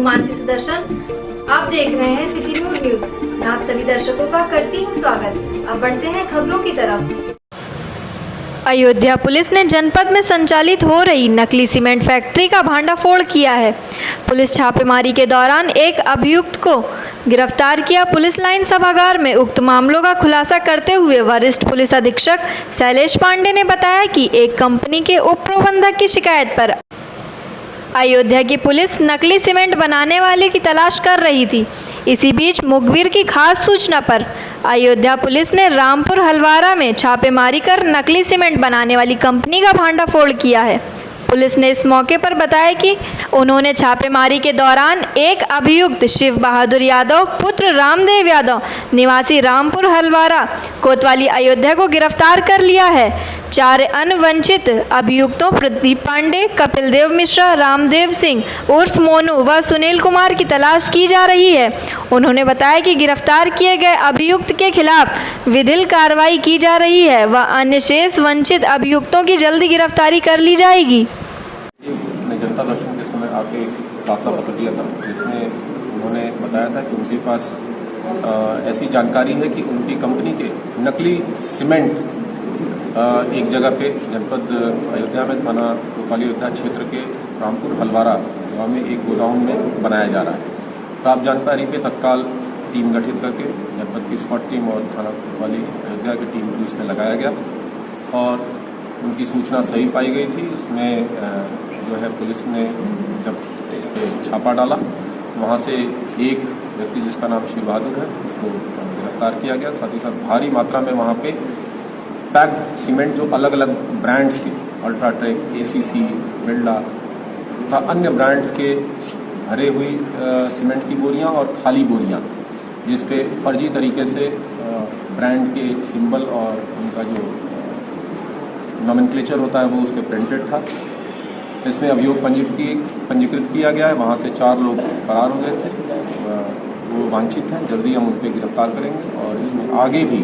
मानसी सुदर्शन। आप देख रहे हैं सिटी न्यूज। मैं आप सभी दर्शकों का करती हूँ स्वागत। अब बढ़ते हैं खबरों की तरफ। अयोध्या पुलिस ने जनपद में संचालित हो रही नकली सीमेंट फैक्ट्री का भांडाफोड़ किया है। पुलिस छापेमारी के दौरान एक अभियुक्त को गिरफ्तार किया। पुलिस लाइन सभागार में उक्त मामलों का खुलासा करते हुए वरिष्ठ पुलिस अधीक्षक शैलेश पांडे ने बताया कि एक कंपनी के उप प्रबंधक की शिकायत पर अयोध्या की पुलिस नकली सीमेंट बनाने वाले की तलाश कर रही थी। इसी बीच मुखबिर की खास सूचना पर अयोध्या पुलिस ने रामपुर हलवारा में छापेमारी कर नकली सीमेंट बनाने वाली कंपनी का भांडाफोड़ किया है। पुलिस ने इस मौके पर बताया कि उन्होंने छापेमारी के दौरान एक अभियुक्त शिव बहादुर यादव पुत्र रामदेव यादव निवासी रामपुर हलवारा कोतवाली अयोध्या को गिरफ्तार कर लिया है। 4 अन्य वंचित अभियुक्तों प्रदीप पांडे, कपिल देव मिश्रा, रामदेव सिंह उर्फ मोनू व सुनील कुमार की तलाश की जा रही है। उन्होंने बताया कि गिरफ्तार किए गए अभियुक्त के खिलाफ विधिक कार्रवाई की जा रही है व अन्य शेष वंचित अभियुक्तों की जल्दी गिरफ्तारी कर ली जाएगी। जनता दर्शन के समय आके प्रार्थना पत्र दिया था, जिसमें उन्होंने बताया था कि उनके पास ऐसी जानकारी है कि उनकी कंपनी के नकली सीमेंट एक जगह पे जनपद अयोध्या में थाना कोतवाली अयोध्या क्षेत्र के रामपुर हलवारा गाँव में एक गोदाम में बनाया जा रहा है। प्राप्त जानकारी पे तत्काल टीम गठित करके जनपद की स्क्वाड टीम और थाना कोतवाली अयोध्या की टीम को इसमें लगाया गया और उनकी सूचना सही पाई गई थी। उसमें जो है पुलिस ने जब इस पर छापा डाला, वहाँ से एक व्यक्ति जिसका नाम शिव बहादुर है उसको गिरफ्तार किया गया। साथ ही साथ भारी मात्रा में वहाँ पे पैक्ड सीमेंट जो अलग अलग ब्रांड्स के अल्ट्राटेक, ACC, बिरला तथा अन्य ब्रांड्स के भरे हुई सीमेंट की बोरियां और खाली बोरियां, जिसपे फर्जी तरीके से ब्रांड के सिंबल और उनका जो नॉमेनक्लेचर होता है वो उस पर प्रिंटेड था। इसमें अभियोग पंजीकृत किया गया है। वहाँ से 4 लोग फरार हो गए थे, वो वांछित हैं। जल्दी हम उन पर गिरफ्तार करेंगे और इसमें आगे भी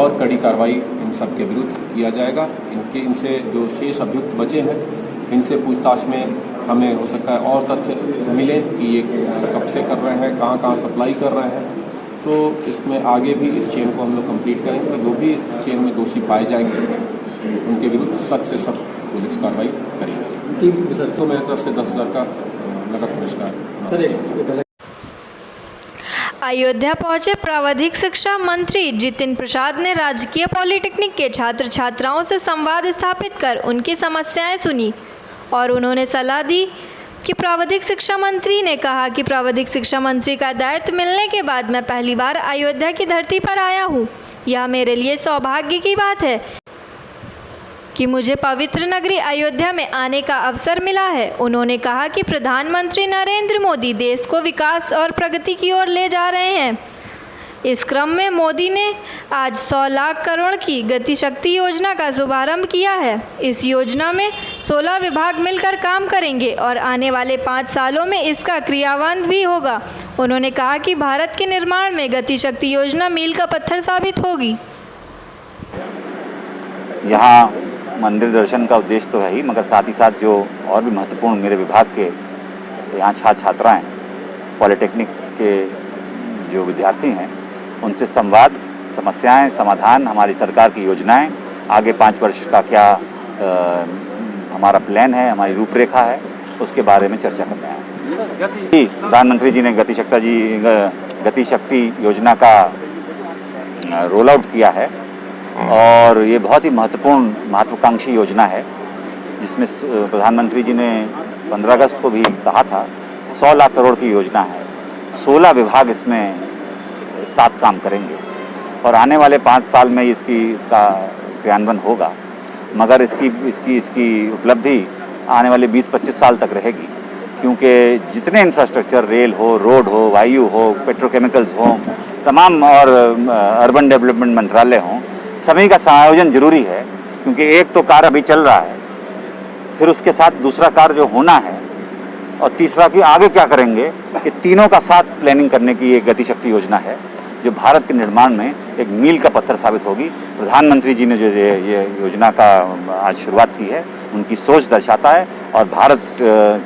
और कड़ी कार्रवाई इन सब के विरुद्ध किया जाएगा। इनसे जो शेष अभियुक्त बचे हैं, इनसे पूछताछ में हमें हो सकता है और तथ्य मिले कि ये कब से कर रहे हैं, कहाँ कहाँ सप्लाई कर रहे हैं। तो इसमें आगे भी इस चेन को हम लोग कंप्लीट करेंगे। जो भी इस चेन में दोषी पाए जाएंगे उनके विरुद्ध सख्त से सख्त पुलिस कार्रवाई करेगी। तो मेरी तरफ से 10,000 का नगद पुरस्कार। अयोध्या पहुंचे प्रावधिक शिक्षा मंत्री जितिन प्रसाद ने राजकीय पॉलिटेक्निक के छात्र छात्राओं से संवाद स्थापित कर उनकी समस्याएं सुनी और उन्होंने सलाह दी कि प्रावधिक शिक्षा मंत्री ने कहा कि प्रावधिक शिक्षा मंत्री का दायित्व मिलने के बाद मैं पहली बार अयोध्या की धरती पर आया हूँ। यह मेरे लिए सौभाग्य की बात है कि मुझे पवित्र नगरी अयोध्या में आने का अवसर मिला है। उन्होंने कहा कि प्रधानमंत्री नरेंद्र मोदी देश को विकास और प्रगति की ओर ले जा रहे हैं। इस क्रम में मोदी ने आज 100 लाख करोड़ की गति शक्ति योजना का शुभारंभ किया है। इस योजना में 16 विभाग मिलकर काम करेंगे और आने वाले 5 सालों में इसका क्रियान्वयन भी होगा। उन्होंने कहा कि भारत के निर्माण में गति शक्ति योजना मील का पत्थर साबित होगी। यहाँ मंदिर दर्शन का उद्देश्य तो है ही, मगर साथ ही साथ जो और भी महत्वपूर्ण मेरे विभाग के यहाँ छात्र छात्राएँ, पॉलिटेक्निक के जो विद्यार्थी हैं, उनसे संवाद, समस्याएं, समाधान, हमारी सरकार की योजनाएं, आगे 5 वर्ष का क्या हमारा प्लान है, हमारी रूपरेखा है, उसके बारे में चर्चा करना है। प्रधानमंत्री जी ने गति शक्ति योजना का रोल आउट किया है और ये बहुत ही महत्वाकांक्षी योजना है, जिसमें प्रधानमंत्री जी ने 15 अगस्त को भी कहा था 100 लाख करोड़ की योजना है। 16 विभाग इसमें साथ काम करेंगे और आने वाले 5 साल में इसका क्रियान्वयन होगा, मगर इसकी उपलब्धि आने वाले 20-25 साल तक रहेगी, क्योंकि जितने इंफ्रास्ट्रक्चर, रेल हो, रोड हो, वायु हो, पेट्रोकेमिकल्स हो, तमाम और अर्बन डेवलपमेंट मंत्रालय हों, सभी का संयोजन जरूरी है। क्योंकि एक तो कार्य अभी चल रहा है, फिर उसके साथ दूसरा कार्य जो होना है और तीसरा कि आगे क्या करेंगे, ये तीनों का साथ प्लानिंग करने की एक गति शक्ति योजना है जो भारत के निर्माण में एक मील का पत्थर साबित होगी। प्रधानमंत्री जी ने जो ये योजना का आज शुरुआत की है, उनकी सोच दर्शाता है और भारत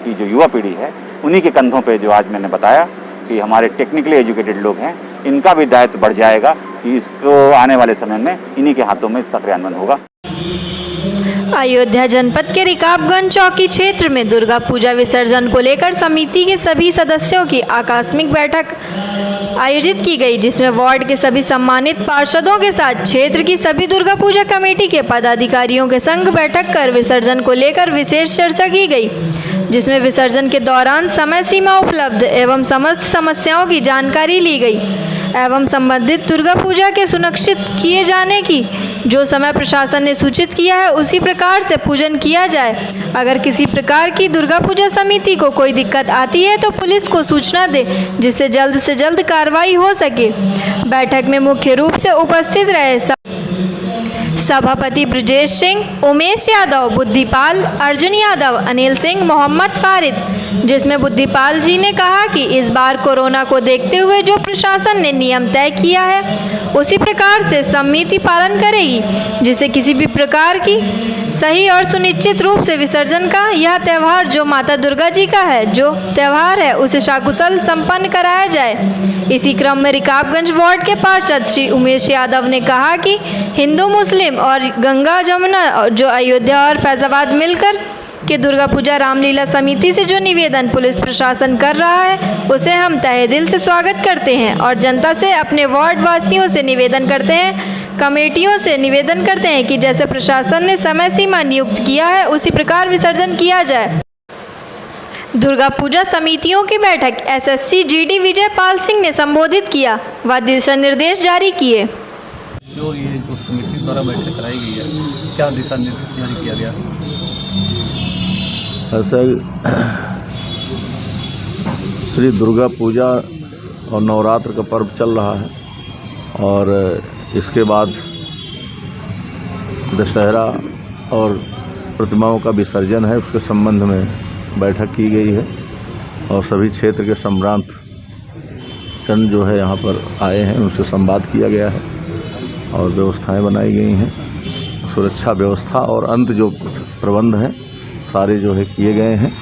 की जो युवा पीढ़ी है उन्हीं के कंधों पे जो आज मैंने बताया कि हमारे टेक्निकली एजुकेटेड लोग हैं, इनका भी दायित्व बढ़ जाएगा कि इसको आने वाले समय में इन्हीं के हाथों में इसका क्रियान्वयन होगा। अयोध्या जनपद के रिकाबगंज चौकी क्षेत्र में दुर्गा पूजा विसर्जन को लेकर समिति के सभी सदस्यों की आकस्मिक बैठक आयोजित की गई, जिसमें वार्ड के सभी सम्मानित पार्षदों के साथ क्षेत्र की सभी दुर्गा पूजा कमेटी के पदाधिकारियों के संग बैठक कर विसर्जन को लेकर विशेष चर्चा की गई, जिसमें विसर्जन के दौरान समय सीमा उपलब्ध एवं समस्त समस्याओं की जानकारी ली गई एवं संबंधित दुर्गा पूजा के सुनिश्चित किए जाने की जो समय प्रशासन ने सूचित किया है उसी प्रकार से पूजन किया जाए। अगर किसी प्रकार की दुर्गा पूजा समिति को कोई दिक्कत आती है तो पुलिस को सूचना दे, जिससे जल्द से जल्द कार्रवाई हो सके। बैठक में मुख्य रूप से उपस्थित रहे सभापति ब्रजेश सिंह, उमेश यादव, बुद्धिपाल, अर्जुन यादव, अनिल सिंह, मोहम्मद फारिद, जिसमें बुद्धिपाल जी ने कहा कि इस बार कोरोना को देखते हुए जो प्रशासन ने नियम तय किया है उसी प्रकार से समिति पालन करेगी, जिससे किसी भी प्रकार की सही और सुनिश्चित रूप से विसर्जन का यह त्यौहार जो माता दुर्गा जी का है जो त्यौहार है उसे सकुशल संपन्न कराया जाए। इसी क्रम में रिकाबगंज वार्ड के पार्षद श्री उमेश यादव ने कहा कि हिंदू मुस्लिम और गंगा जमुना जो अयोध्या और फैजाबाद मिलकर कि दुर्गा पूजा रामलीला समिति से जो निवेदन पुलिस प्रशासन कर रहा है उसे हम तहे दिल से स्वागत करते हैं और जनता से अपने वार्ड वासियों से निवेदन करते हैं, कमेटियों से निवेदन करते हैं कि जैसे प्रशासन ने समय सीमा नियुक्त किया है उसी प्रकार विसर्जन किया जाए। दुर्गा पूजा समितियों की बैठक एसएससी जीडी विजय पाल सिंह ने संबोधित किया व दिशा निर्देश जारी किए। जो समिति द्वारा बैठक कराई गई है, क्या दिशा निर्देश जारी किया गया? ऐसा श्री दुर्गा पूजा और नवरात्र का पर्व चल रहा है और इसके बाद दशहरा और प्रतिमाओं का विसर्जन है, उसके संबंध में बैठक की गई है और सभी क्षेत्र के सम्भ्रांत जन जो है यहाँ पर आए हैं, उनसे संवाद किया गया है और व्यवस्थाएं बनाई गई हैं। सुरक्षा व्यवस्था और अंत जो प्रबंध हैं सारे जो है किए गए हैं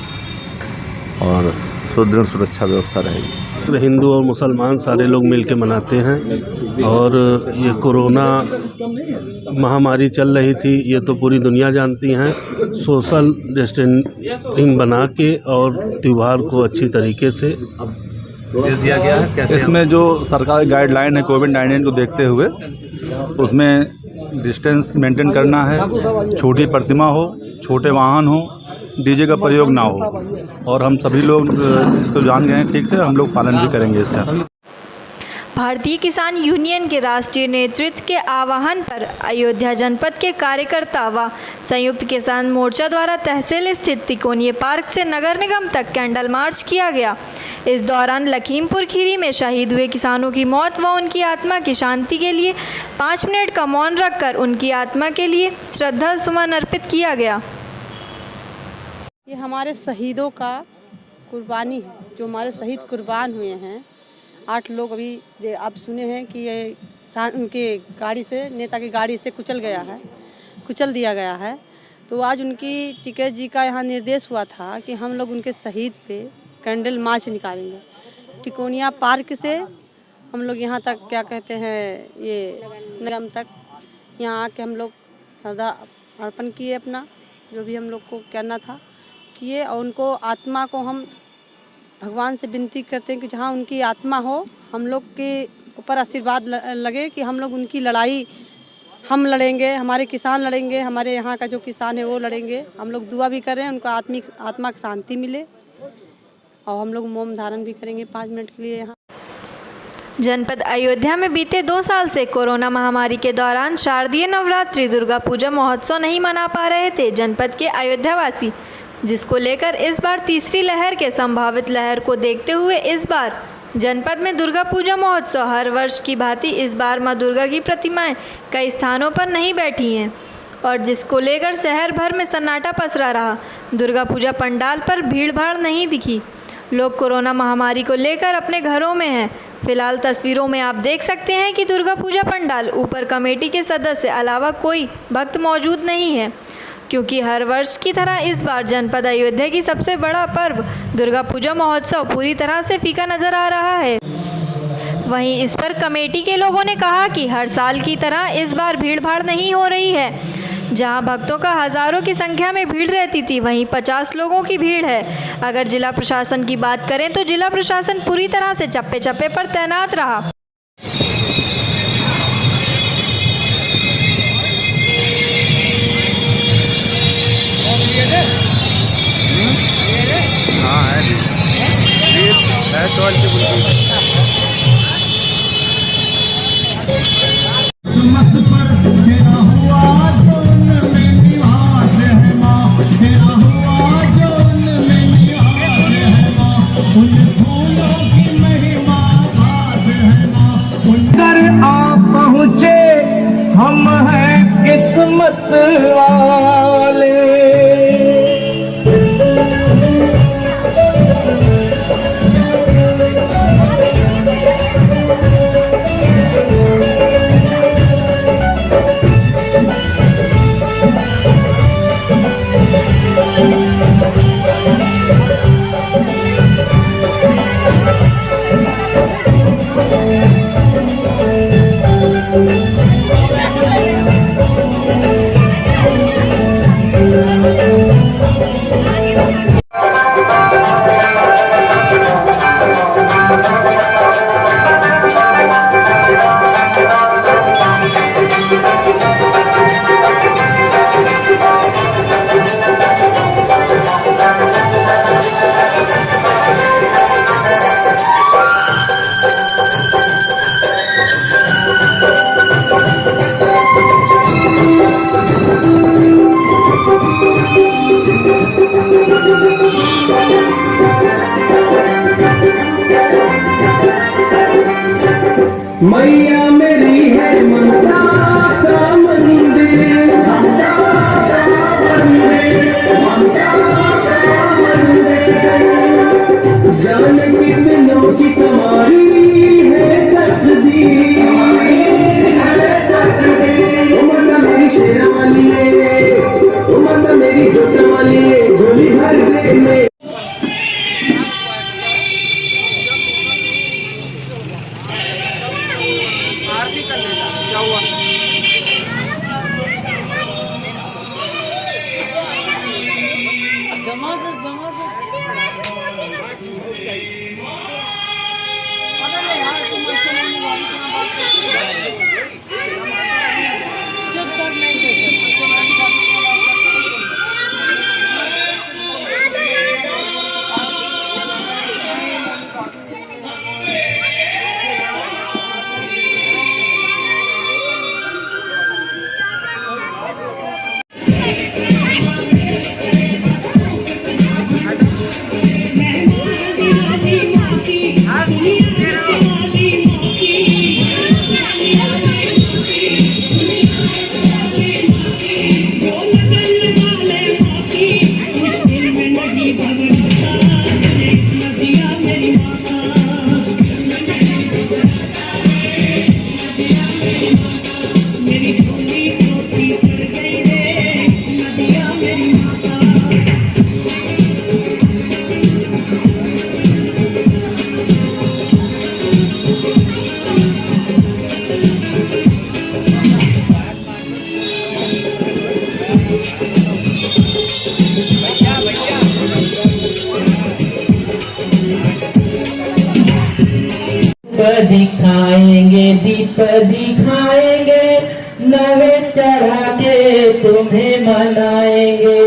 और सुदृढ़ सुरक्षा व्यवस्था रहेगी। हिंदू और मुसलमान सारे लोग मिलकर मनाते हैं और ये कोरोना महामारी चल रही थी, ये तो पूरी दुनिया जानती हैं। सोशल डिस्टेंसिंग बना के और त्यौहार को अच्छी तरीके से दिया गया है। कैसे इसमें जो सरकार गाइडलाइन है कोविड-19 को देखते हुए उसमें डिस्टेंस मेंटेन करना है, छोटी प्रतिमा हो, छोटे वाहन हो, डीजे का प्रयोग ना हो और हम सभी लोग इसको जान गए हैं ठीक से, हम लोग पालन भी करेंगे इसका। भारतीय किसान यूनियन के राष्ट्रीय नेतृत्व के आह्वान पर अयोध्या जनपद के कार्यकर्ता व संयुक्त किसान मोर्चा द्वारा तहसील स्थित तिकोनिया पार्क से नगर निगम तक कैंडल मार्च किया गया। इस दौरान लखीमपुर खीरी में शहीद हुए किसानों की मौत व उनकी आत्मा की शांति के लिए 5 मिनट का मौन रखकर उनकी आत्मा के लिए श्रद्धा सुमन अर्पित किया गया। ये हमारे शहीदों का कुर्बानी है, जो हमारे शहीद कुर्बान हुए हैं। 8 लोग अभी आप सुने हैं कि ये उनके गाड़ी से, नेता की गाड़ी से कुचल दिया गया है। तो आज उनकी टिकैत जी का यहाँ निर्देश हुआ था कि हम लोग उनके शहीद पे कैंडल मार्च निकालेंगे। तिकोनिया पार्क से हम लोग यहाँ तक क्या कहते हैं ये निगम तक यहाँ आके हम लोग श्रद्धा अर्पण किए, अपना जो भी हम लोग को करना था किए और उनको आत्मा को हम भगवान से विनती करते हैं कि जहाँ उनकी आत्मा हो हम लोग के ऊपर आशीर्वाद लगे कि हम लोग उनकी लड़ाई हम लड़ेंगे, हमारे किसान लड़ेंगे, हमारे यहाँ का जो किसान है वो लड़ेंगे। हम लोग दुआ भी कर रहे हैं उनका आत्मा की शांति मिले और हम लोग मौन धारण भी करेंगे 5 मिनट के लिए यहाँ। जनपद अयोध्या में बीते 2 साल से कोरोना महामारी के दौरान शारदीय नवरात्रि दुर्गा पूजा महोत्सव नहीं मना पा रहे थे जनपद के अयोध्यावासी, जिसको लेकर इस बार तीसरी लहर के संभावित लहर को देखते हुए इस बार जनपद में दुर्गा पूजा महोत्सव हर वर्ष की भांति इस बार मां दुर्गा की प्रतिमाएं कई स्थानों पर नहीं बैठी हैं और जिसको लेकर शहर भर में सन्नाटा पसरा रहा। दुर्गा पूजा पंडाल पर भीड़ भाड़ नहीं दिखी। लोग कोरोना महामारी को लेकर अपने घरों में हैं। फिलहाल तस्वीरों में आप देख सकते हैं कि दुर्गा पूजा पंडाल ऊपर कमेटी के सदस्य अलावा कोई भक्त मौजूद नहीं है। क्योंकि हर वर्ष की तरह इस बार जनपद अयोध्या की सबसे बड़ा पर्व दुर्गा पूजा महोत्सव पूरी तरह से फीका नजर आ रहा है। वहीं इस पर कमेटी के लोगों ने कहा कि हर साल की तरह इस बार भीड़ भाड़ नहीं हो रही है। जहां भक्तों का हज़ारों की संख्या में भीड़ रहती थी, वहीं 50 लोगों की भीड़ है। अगर जिला प्रशासन की बात करें तो जिला प्रशासन पूरी तरह से चप्पे चप्पे पर तैनात रहा। हम हैं किस्मत वाले। मैया मेरी है ममता का मंदिर, ममता का मंदिर, ममता का मंदिर। जानकी दिलों की सवारी है तकदीर, ओ माता मेरी शेरा वाली है, ओ माता मेरी जोटा वाली है, झोली भर दे में। दिखाएंगे दीप दिखाएंगे, नवे चढ़ा के तुम्हें मनाएंगे।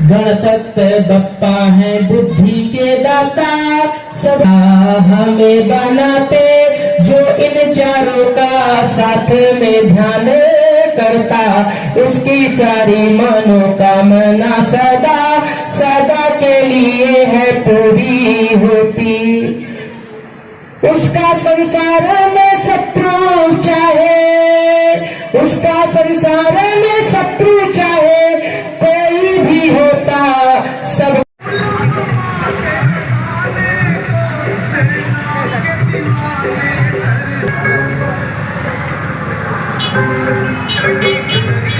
गणपत बप्पा है बुद्धि के दाता, सदा हमें बनाते जो इन चारों का साथ में ध्यान करता, उसकी सारी मनोकामना सदा सदा के लिए है पूरी होती। उसका संसार में शत्रु चाहे, उसका संसार में शत्रु चाहे कोई भी होता, सब Thank you.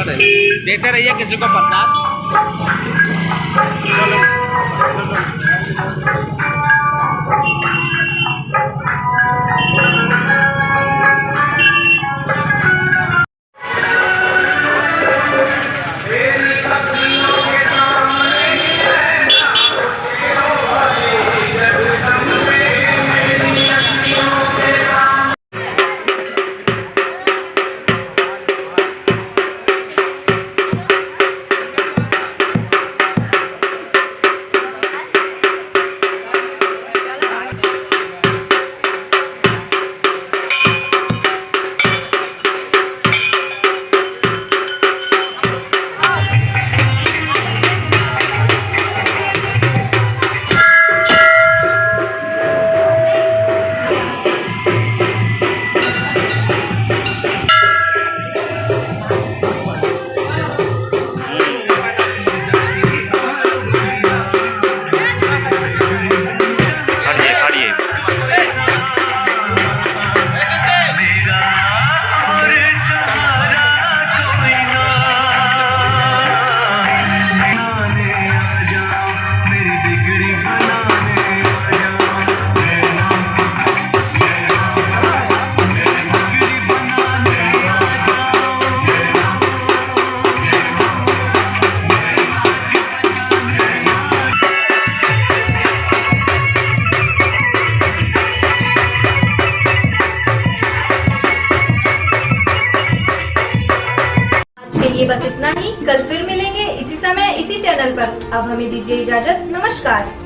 देते रहिए किसी को प्रसाद। ये बस इतना ही। कल फिर मिलेंगे इसी समय इसी चैनल पर। अब हमें दीजिए इजाजत। नमस्कार।